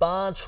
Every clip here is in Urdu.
5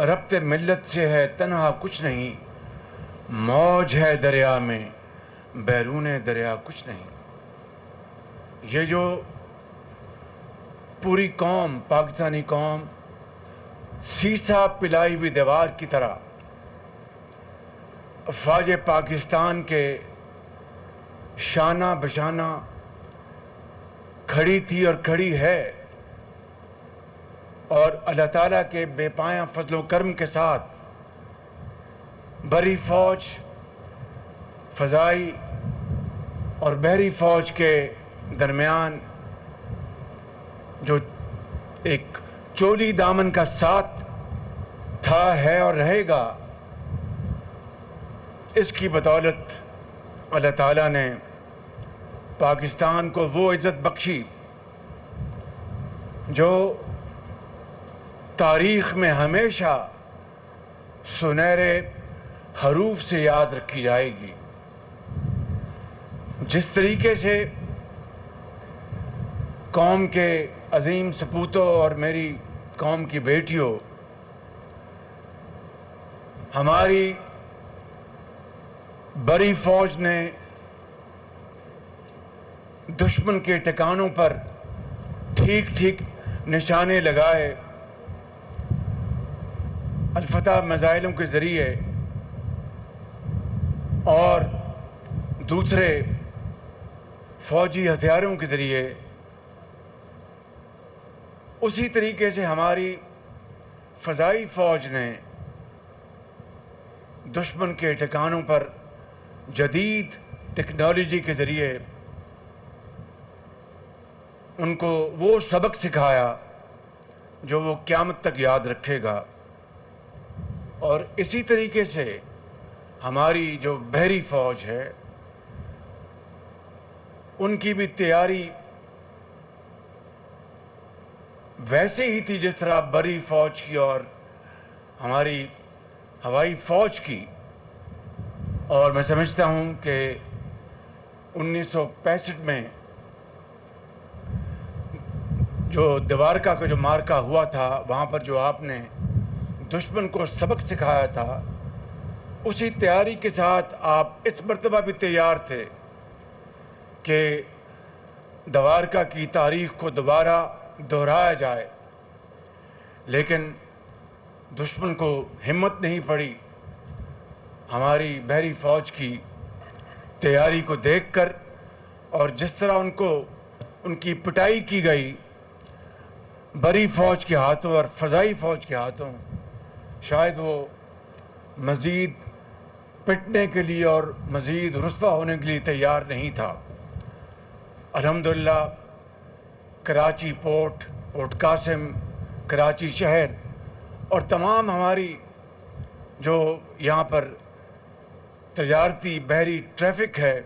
ربط ملت سے ہے تنہا کچھ نہیں، موج ہے دریا میں بیرون دریا کچھ نہیں۔ یہ جو پوری قوم، پاکستانی قوم سیسا پلائی ہوئی دیوار کی طرح افواج پاکستان کے شانہ بشانہ کھڑی تھی اور کھڑی ہے، اور اللہ تعالیٰ کے بے پایاں فضل و کرم کے ساتھ بری فوج، فضائی اور بحری فوج کے درمیان جو ایک چولی دامن کا ساتھ تھا، ہے اور رہے گا، اس کی بدولت اللہ تعالیٰ نے پاکستان کو وہ عزت بخشی جو تاریخ میں ہمیشہ سنہرے حروف سے یاد رکھی جائے گی۔ جس طریقے سے قوم کے عظیم سپوتوں اور میری قوم کی بیٹیوں ہماری بری فوج نے دشمن کے ٹھکانوں پر ٹھیک ٹھیک نشانے لگائے، الفتح میزائلوں کے ذریعے اور دوسرے فوجی ہتھیاروں کے ذریعے، اسی طریقے سے ہماری فضائی فوج نے دشمن کے ٹھکانوں پر جدید ٹیکنالوجی کے ذریعے ان کو وہ سبق سکھایا جو وہ قیامت تک یاد رکھے گا۔ اور اسی طریقے سے ہماری جو بحری فوج ہے ان کی بھی تیاری ویسے ہی تھی جس طرح بری فوج کی اور ہماری ہوائی فوج کی۔ اور میں سمجھتا ہوں کہ 1965 میں جو دوارکا کا جو مارکا ہوا تھا، وہاں پر جو آپ نے دشمن کو سبق سکھایا تھا، اسی تیاری کے ساتھ آپ اس مرتبہ بھی تیار تھے کہ دوارکا کی تاریخ کو دوبارہ دہرایا جائے، لیکن دشمن کو ہمت نہیں پڑی ہماری بحری فوج کی تیاری کو دیکھ کر، اور جس طرح ان کی پٹائی کی گئی بری فوج کے ہاتھوں اور فضائی فوج کے ہاتھوں، شاید وہ مزید پٹنے کے لیے اور مزید رسوا ہونے کے لیے تیار نہیں تھا۔ الحمدللہ کراچی پورٹ قاسم، کراچی شہر اور تمام ہماری جو یہاں پر تجارتی بحری ٹریفک ہے،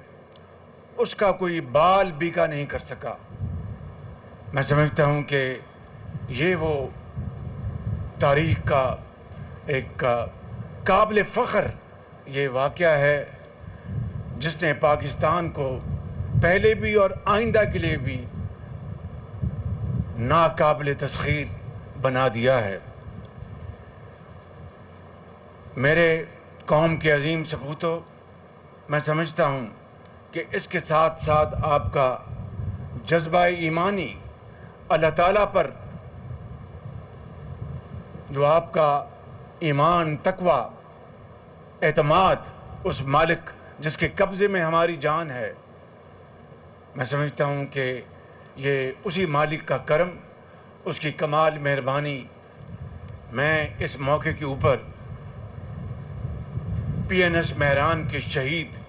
اس کا کوئی بال بیکا نہیں کر سکا۔ میں سمجھتا ہوں کہ یہ وہ تاریخ کا ایک قابل فخر یہ واقعہ ہے جس نے پاکستان کو پہلے بھی اور آئندہ کے لیے بھی ناقابل تسخیر بنا دیا ہے۔ میرے قوم کے عظیم سپوتوں، میں سمجھتا ہوں کہ اس کے ساتھ ساتھ آپ کا جذبہ ایمانی اللہ تعالیٰ پر، جو آپ کا ایمان، تقوی، اعتماد اس مالک جس کے قبضے میں ہماری جان ہے، میں سمجھتا ہوں کہ یہ اسی مالک کا کرم، اس کی کمال مہربانی۔ میں اس موقع کے اوپر PNS مہران کے شہید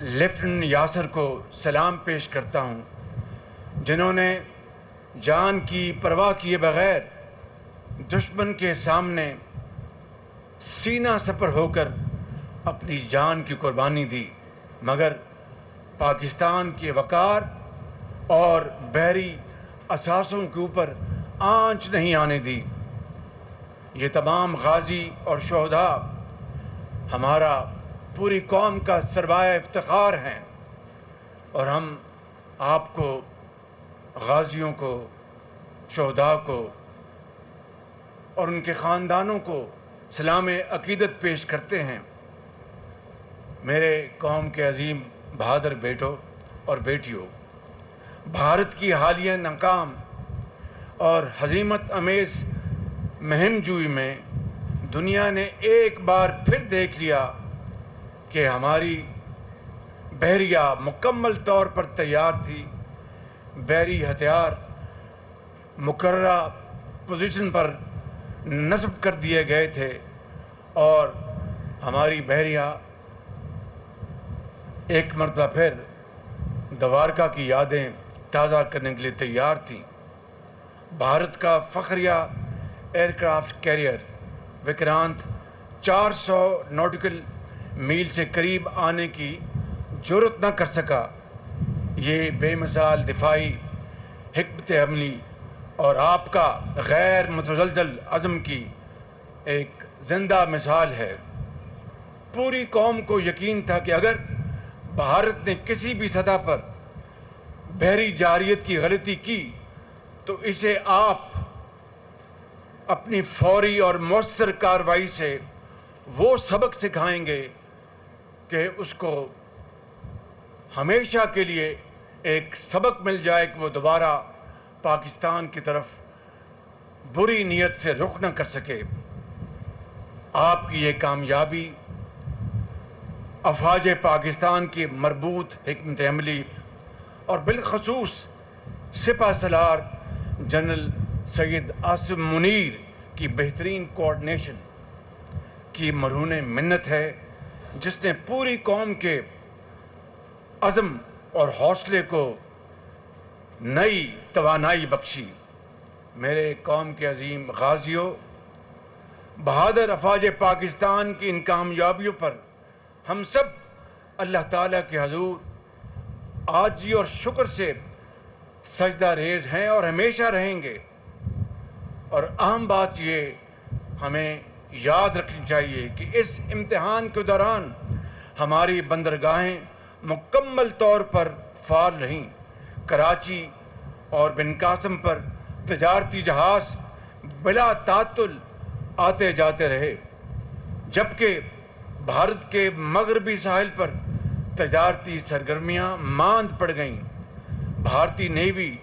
لیفٹیننٹ یاسر کو سلام پیش کرتا ہوں، جنہوں نے جان کی پرواہ کیے بغیر دشمن کے سامنے سینہ سپر ہو کر اپنی جان کی قربانی دی، مگر پاکستان کے وقار اور بحری اثاثوں کے اوپر آنچ نہیں آنے دی۔ یہ تمام غازی اور شہداء ہمارا پوری قوم کا سرمایہ افتخار ہیں، اور ہم آپ کو، غازیوں کو، شہداء کو اور ان کے خاندانوں کو سلام عقیدت پیش کرتے ہیں۔ میرے قوم کے عظیم بہادر بیٹوں اور بیٹیوں، بھارت کی حالیہ ناکام اور ہزیمت امیز مہم جوئی میں دنیا نے ایک بار پھر دیکھ لیا کہ ہماری بحریہ مکمل طور پر تیار تھی، بحری ہتھیار مقررہ پوزیشن پر نصب کر دیے گئے تھے اور ہماری بحریہ ایک مرتبہ پھر دوارکا کی یادیں تازہ کرنے کے لیے تیار تھیں۔ بھارت کا فخریہ aircraft carrier Vikrant 400 nautical mile سے قریب آنے کی جرت نہ کر سکا۔ یہ بے مثال دفاعی حکمت عملی اور آپ کا غیر متزلزل عزم کی ایک زندہ مثال ہے۔ پوری قوم کو یقین تھا کہ اگر بھارت نے کسی بھی سطح پر بحری جارحیت کی غلطی کی تو اسے آپ اپنی فوری اور مؤثر کارروائی سے وہ سبق سکھائیں گے کہ اس کو ہمیشہ کے لیے ایک سبق مل جائے کہ وہ دوبارہ پاکستان کی طرف بری نیت سے رخ نہ کر سکے۔ آپ کی یہ کامیابی افواج پاکستان کی مربوط حکمت عملی اور بالخصوص سپہ سالار جنرل سید عاصم منیر کی بہترین کوآرڈینیشن کی مرہون منت ہے، جس نے پوری قوم کے عزم اور حوصلے کو نئی توانائی بخشی۔ میرے قوم کے عظیم غازیوں، بہادر افواج پاکستان کی ان کامیابیوں پر ہم سب اللہ تعالیٰ کے حضور عاجزی اور شکر سے سجدہ ریز ہیں اور ہمیشہ رہیں گے۔ اور اہم بات یہ ہمیں یاد رکھنی چاہیے کہ اس امتحان کے دوران ہماری بندرگاہیں مکمل طور پر فعال رہیں۔ کراچی اور بن قاسم پر تجارتی جہاز بلا تعطل آتے جاتے رہے، جبکہ بھارت کے مغربی ساحل پر تجارتی سرگرمیاں ماند پڑ گئیں۔ بھارتی نیوی،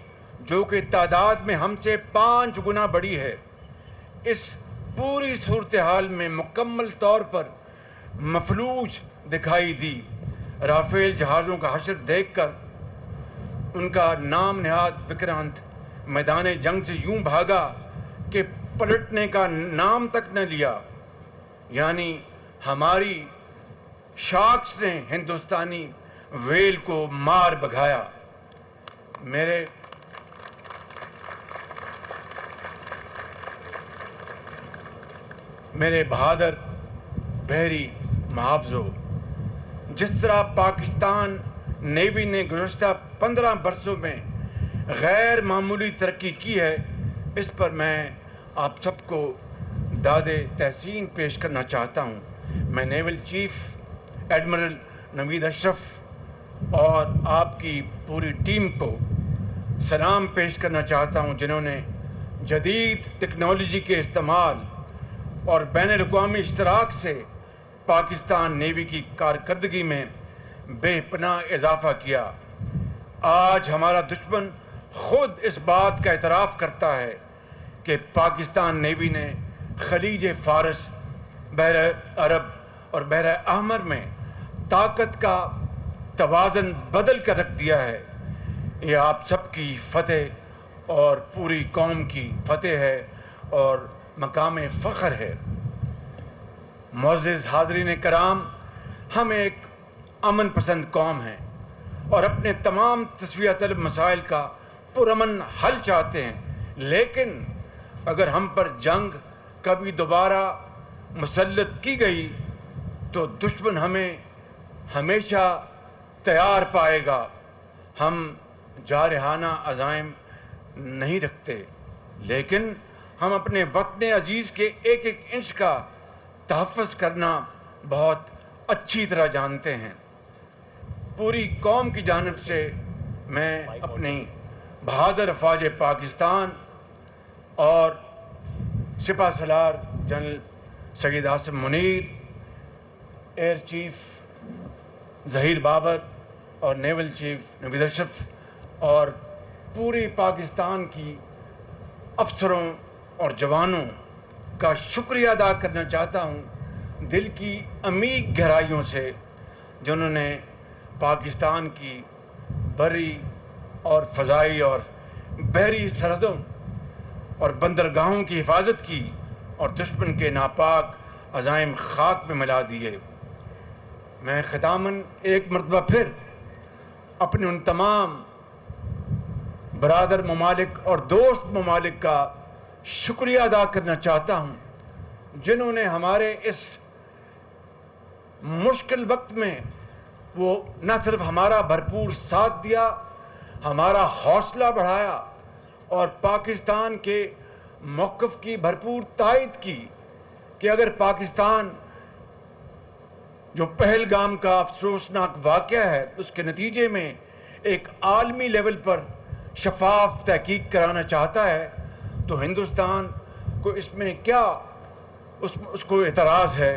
جو کہ تعداد میں ہم سے 5 گنا بڑی ہے، اس پوری صورتحال میں مکمل طور پر مفلوج دکھائی دی۔ رافیل جہازوں کا حشر دیکھ کر ان کا نام نہاد وکرانت میدان جنگ سے یوں بھاگا کہ پلٹنے کا نام تک نہ لیا۔ یعنی ہماری شارکس نے ہندوستانی ویل کو مار بھگایا۔ میرے بہادر بحری محافظوں، جس طرح پاکستان نیوی نے گزشتہ 15 برسوں میں غیر معمولی ترقی کی ہے، اس پر میں آپ سب کو داد تحسین پیش کرنا چاہتا ہوں۔ میں نیول چیف ایڈمرل نوید اشرف اور آپ کی پوری ٹیم کو سلام پیش کرنا چاہتا ہوں، جنہوں نے جدید ٹیکنالوجی کے استعمال اور بین الاقوامی اشتراک سے پاکستان نیوی کی کارکردگی میں بے پناہ اضافہ کیا۔ آج ہمارا دشمن خود اس بات کا اعتراف کرتا ہے کہ پاکستان نیوی نے خلیج فارس، بحر عرب اور بحر احمر میں طاقت کا توازن بدل کر رکھ دیا ہے۔ یہ آپ سب کی فتح اور پوری قوم کی فتح ہے اور مقام فخر ہے۔ معزز حاضرین کرام، ہم ایک امن پسند قوم ہیں اور اپنے تمام تسویہ طلب مسائل کا پرامن حل چاہتے ہیں، لیکن اگر ہم پر جنگ کبھی دوبارہ مسلط کی گئی تو دشمن ہمیں ہمیشہ تیار پائے گا۔ ہم جارحانہ عزائم نہیں رکھتے، لیکن ہم اپنے وطن عزیز کے ایک ایک انچ کا تحفظ کرنا بہت اچھی طرح جانتے ہیں۔ پوری قوم کی جانب سے میں اپنی بہادر افواج پاکستان اور سپہ سالار جنرل سید آصم منیر، ایئر چیف ظہیر بابر اور نیول چیف نوید اشرف اور پوری پاکستان کی افسروں اور جوانوں کا شکریہ ادا کرنا چاہتا ہوں دل کی عمیق گہرائیوں سے، جنہوں نے پاکستان کی بری اور فضائی اور بحری سرحدوں اور بندرگاہوں کی حفاظت کی اور دشمن کے ناپاک عزائم خاک میں ملا دیے۔ میں ختاماً ایک مرتبہ پھر اپنے ان تمام برادر ممالک اور دوست ممالک کا شکریہ ادا کرنا چاہتا ہوں، جنہوں نے ہمارے اس مشکل وقت میں وہ نہ صرف ہمارا بھرپور ساتھ دیا، ہمارا حوصلہ بڑھایا اور پاکستان کے موقف کی بھرپور تائید کی کہ اگر پاکستان جو پہلگام کا افسوسناک واقعہ ہے اس کے نتیجے میں ایک عالمی لیول پر شفاف تحقیق کرانا چاہتا ہے تو ہندوستان کو اس میں کیا اس کو اعتراض ہے۔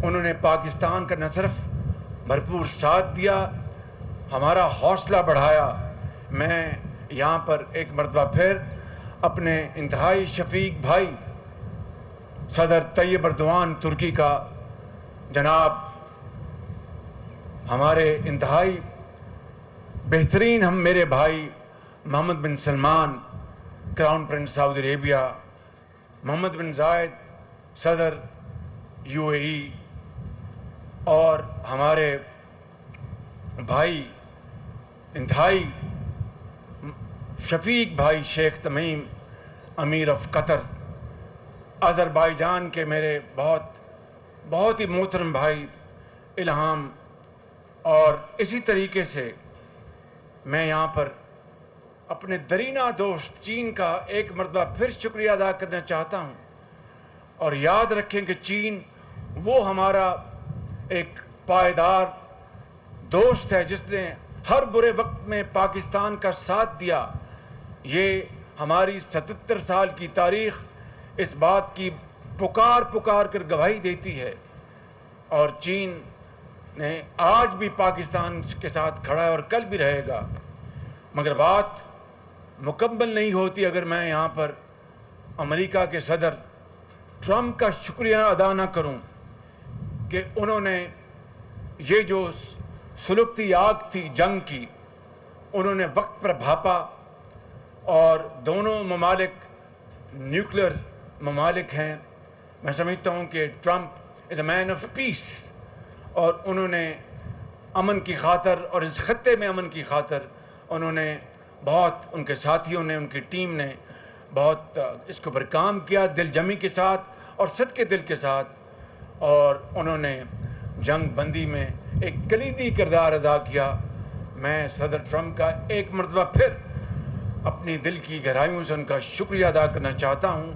انہوں نے پاکستان کا نہ صرف بھرپور ساتھ دیا، ہمارا حوصلہ بڑھایا۔ میں یہاں پر ایک مرتبہ پھر اپنے انتہائی شفیق بھائی صدر طیب اردوان ترکی کا، جناب ہمارے انتہائی بہترین میرے بھائی محمد بن سلمان کراؤن پرنس سعودی عربیہ، محمد بن زائد صدر UAE اور ہمارے بھائی انتہائی شفیق بھائی شیخ تمیم امیر آف قطر، آذربائیجان کے میرے بہت ہی محترم بھائی الہام، اور اسی طریقے سے میں یہاں پر اپنے درینہ دوست چین کا ایک مرتبہ پھر شکریہ ادا کرنا چاہتا ہوں۔ اور یاد رکھیں کہ چین وہ ہمارا ایک پائیدار دوست ہے جس نے ہر برے وقت میں پاکستان کا ساتھ دیا۔ یہ ہماری 77 سال کی تاریخ اس بات کی پکار کر گواہی دیتی ہے، اور چین نے آج بھی پاکستان کے ساتھ کھڑا ہے اور کل بھی رہے گا۔ مگر بات مکمل نہیں ہوتی اگر میں یہاں پر امریکہ کے صدر ٹرمپ کا شکریہ ادا نہ کروں کہ انہوں نے یہ جو سلگتی آگ تھی جنگ کی، انہوں نے وقت پر بھاپا، اور دونوں ممالک نیوکلیر ممالک ہیں۔ میں سمجھتا ہوں کہ Trump is a main of peace, اور انہوں نے امن کی خاطر اور اس خطے میں امن کی خاطر انہوں نے ان کے ساتھیوں نے، ان کی ٹیم نے بہت اس کے اوپر کام کیا دل جمی کے ساتھ اور صدقے دل کے ساتھ، اور انہوں نے جنگ بندی میں ایک کلیدی کردار ادا کیا۔ میں صدر ٹرمپ کا ایک مرتبہ پھر اپنی دل کی گہرائیوں سے ان کا شکریہ ادا کرنا چاہتا ہوں،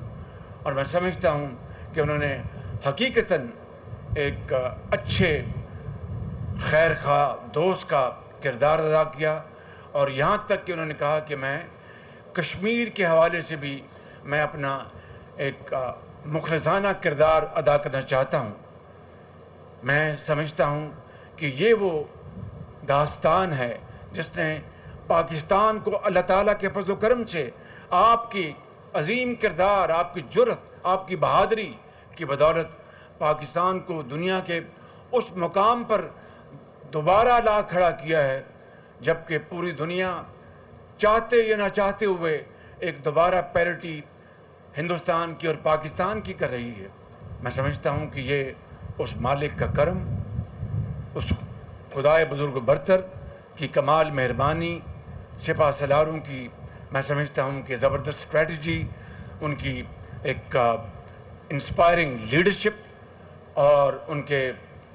اور میں سمجھتا ہوں کہ انہوں نے حقیقتاً ایک اچھے خیر خواہ دوست کا کردار ادا کیا، اور یہاں تک کہ انہوں نے کہا کہ میں کشمیر کے حوالے سے بھی میں اپنا ایک مخلصانہ کردار ادا کرنا چاہتا ہوں۔ میں سمجھتا ہوں کہ یہ وہ داستان ہے جس نے پاکستان کو اللہ تعالیٰ کے فضل و کرم سے آپ کی عظیم کردار، آپ کی جرأت، آپ کی بہادری کی بدولت پاکستان کو دنیا کے اس مقام پر دوبارہ لا کھڑا کیا ہے جبکہ پوری دنیا چاہتے یا نہ چاہتے ہوئے ایک دوبارہ پیرٹی ہندوستان کی اور پاکستان کی کر رہی ہے۔ میں سمجھتا ہوں کہ یہ اس مالک کا کرم، اس خدائے بزرگ برتر کی کمال مہربانی، سپہ سالاروں کی میں سمجھتا ہوں کہ زبردست اسٹریٹجی، ان کی ایک انسپائرنگ لیڈرشپ اور ان کے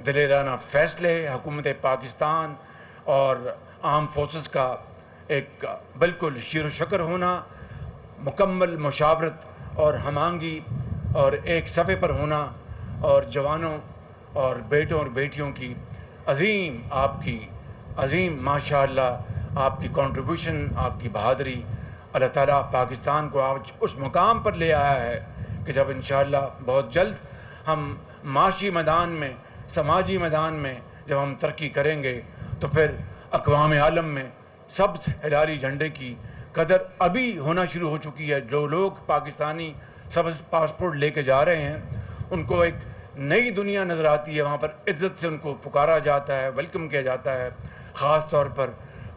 دلیرانہ فیصلے، حکومت پاکستان اور آرم فورسز کا ایک بالکل شیر و شکر ہونا، مکمل مشاورت اور ہم آہنگی اور ایک صفحے پر ہونا، اور جوانوں اور بیٹوں اور بیٹیوں کی عظیم، آپ کی عظیم ماشاءاللہ آپ کی کنٹریبیوشن، آپ کی بہادری، اللہ تعالیٰ پاکستان کو آج اس مقام پر لے آیا ہے کہ جب انشاءاللہ بہت جلد ہم معاشی میدان میں، سماجی میدان میں جب ہم ترقی کریں گے تو پھر اقوام عالم میں سبز ہلالی جھنڈے کی قدر ابھی ہونا شروع ہو چکی ہے۔ جو لوگ پاکستانی سبز پاسپورٹ لے کے جا رہے ہیں ان کو ایک نئی دنیا نظر آتی ہے، وہاں پر عزت سے ان کو پکارا جاتا ہے، ویلکم کیا جاتا ہے، خاص طور پر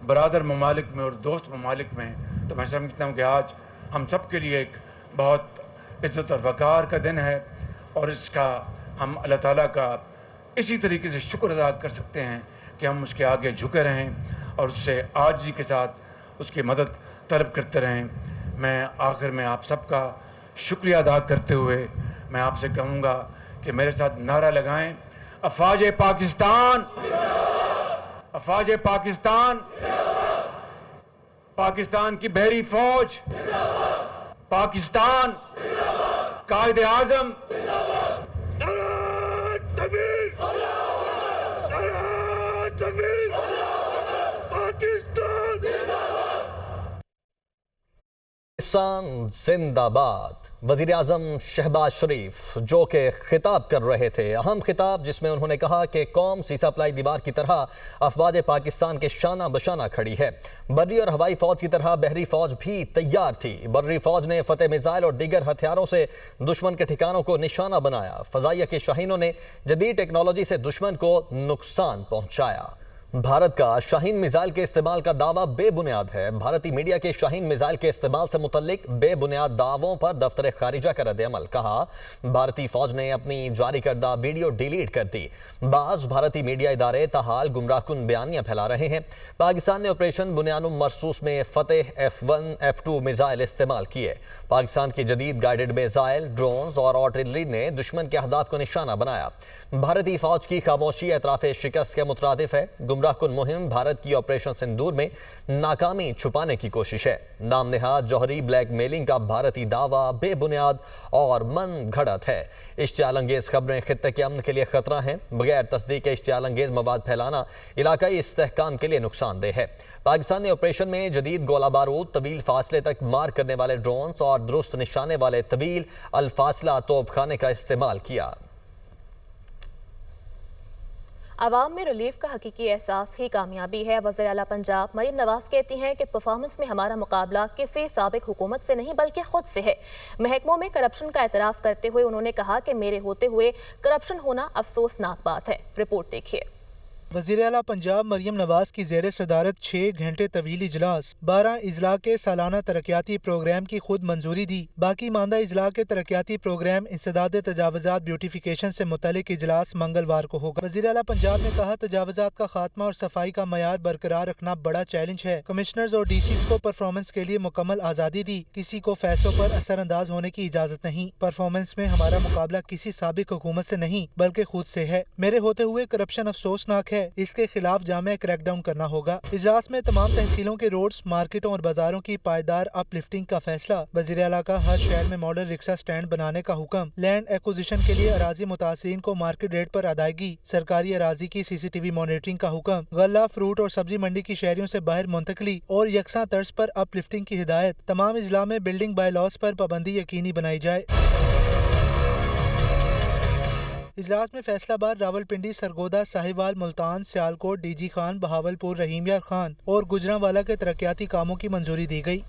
برادر ممالک میں اور دوست ممالک میں۔ تو میں سمجھتا ہوں کہ آج ہم سب کے لیے ایک بہت عزت اور وقار کا دن ہے، اور اس کا ہم اللہ تعالیٰ کا اسی طریقے سے شکر ادا کر سکتے ہیں کہ ہم اس کے آگے جھکے رہیں اور اس سے عاجزی کے ساتھ اس کی مدد طلب کرتے رہیں۔ میں آخر میں آپ سب کا شکریہ ادا کرتے ہوئے میں آپ سے کہوں گا کہ میرے ساتھ نعرہ لگائیں، افواج پاکستان، افواج پاکستان، پاکستان کی بحری فوج، پاکستان، قائد اعظم، پاکستان زندہ باد۔ وزیر اعظم شہباز شریف جو کہ خطاب کر رہے تھے، اہم خطاب جس میں انہوں نے کہا کہ قوم سیسا پلائی دیوار کی طرح افواج پاکستان کے شانہ بشانہ کھڑی ہے۔ بری اور ہوائی فوج کی طرح بحری فوج بھی تیار تھی۔ بری فوج نے فتح میزائل اور دیگر ہتھیاروں سے دشمن کے ٹھکانوں کو نشانہ بنایا۔ فضائیہ کے شاہینوں نے جدید ٹیکنالوجی سے دشمن کو نقصان پہنچایا۔ بھارت کا شاہین میزائل کے استعمال کا دعویٰ بے بنیاد ہے۔ بھارتی میڈیا کے شاہین میزائل کے استعمال سے متعلق بے بنیاد دعووں پر دفتر خارجہ کا رد عمل۔ کہا بھارتی فوج نے اپنی جاری کردہ ویڈیو ڈیلیٹ کر دی۔ بعض بھارتی میڈیا ادارے تاحال گمراہ کن بیانیاں پھیلا رہے ہیں۔ پاکستان نے آپریشن بنیانم مرصوص میں فتح F1 F2 میزائل استعمال کیے۔ پاکستان کی جدید گائیڈڈ میزائل، ڈرونز اور آرٹلری نے دشمن کے اہداف کو نشانہ بنایا۔ بھارتی فوج کی خاموشی اعتراف شکست کے مترادف ہے۔ گمراہ کن مہم بھارت کی آپریشن سندور میں ناکامی چھپانے کی کوشش ہے۔ نام نہاد جوہری بلیک میلنگ کا بھارتی دعویٰ بے بنیاد اور من گھڑت ہے۔ اشتعال انگیز خبریں خطے کے امن کے لیے خطرہ ہیں۔ بغیر تصدیق کے اشتعال انگیز مواد پھیلانا علاقائی استحکام کے لیے نقصان دہ ہے۔ پاکستان نے آپریشن میں جدید گولہ بارود، طویل فاصلے تک مار کرنے والے ڈرونز اور درست نشانے والے طویل الفاصلہ توپ خانے کا استعمال کیا۔ عوام میں ریلیف کا حقیقی احساس ہی کامیابی ہے۔ وزیر اعلیٰ پنجاب مریم نواز کہتی ہیں کہ پرفارمنس میں ہمارا مقابلہ کسی سابق حکومت سے نہیں بلکہ خود سے ہے۔ محکموں میں کرپشن کا اعتراف کرتے ہوئے انہوں نے کہا کہ میرے ہوتے ہوئے کرپشن ہونا افسوسناک بات ہے۔ رپورٹ دیکھیے۔ وزیر اعلیٰ پنجاب مریم نواز کی زیر صدارت 6 گھنٹے طویل اجلاس 12 اضلاع کے سالانہ ترقیاتی پروگرام کی خود منظوری دی۔ باقی ماندہ اضلاع کے ترقیاتی پروگرام انسداد تجاوزات بیوٹیفیکیشن سے متعلق اجلاس منگلوار کو ہوگا۔ وزیر اعلیٰ پنجاب نے کہا تجاوزات کا خاتمہ اور صفائی کا معیار برقرار رکھنا بڑا چیلنج ہے۔ کمشنرز اور ڈی سیز کو پرفارمنس کے لیے مکمل آزادی دی۔ کسی کو فیصلوں پر اثر انداز ہونے کی اجازت نہیں۔ پرفارمنس میں ہمارا مقابلہ کسی سابق حکومت سے نہیں بلکہ خود سے ہے۔ میرے ہوتے ہوئے کرپشن افسوسناک ہے، اس کے خلاف جامع کریک ڈاؤن کرنا ہوگا۔ اجلاس میں تمام تحصیلوں کے روڈز، مارکیٹوں اور بازاروں کی پائیدار اپ لفٹنگ کا فیصلہ۔ وزیر اعلیٰ کا ہر شہر میں ماڈل رکشہ سٹینڈ بنانے کا حکم۔ لینڈ ایکوزیشن کے لیے اراضی متاثرین کو مارکیٹ ریٹ پر ادائیگی۔ سرکاری اراضی کی CCTV مانیٹرنگ کا حکم۔ غلہ، فروٹ اور سبزی منڈی کی شہریوں سے باہر منتقلی اور یکساں طرز پر اپ لفٹنگ کی ہدایت۔ تمام اضلاع میں بلڈنگ بائی لاز پر پابندی یقینی بنائی جائے۔ اجلاس میں فیصلہ آباد، راولپنڈی، سرگودا، ساہیوال، ملتان، سیالکوٹ، DG خان، بہاولپور، رحیم یار خان اور گجرانوالہ کے ترقیاتی کاموں کی منظوری دی گئی۔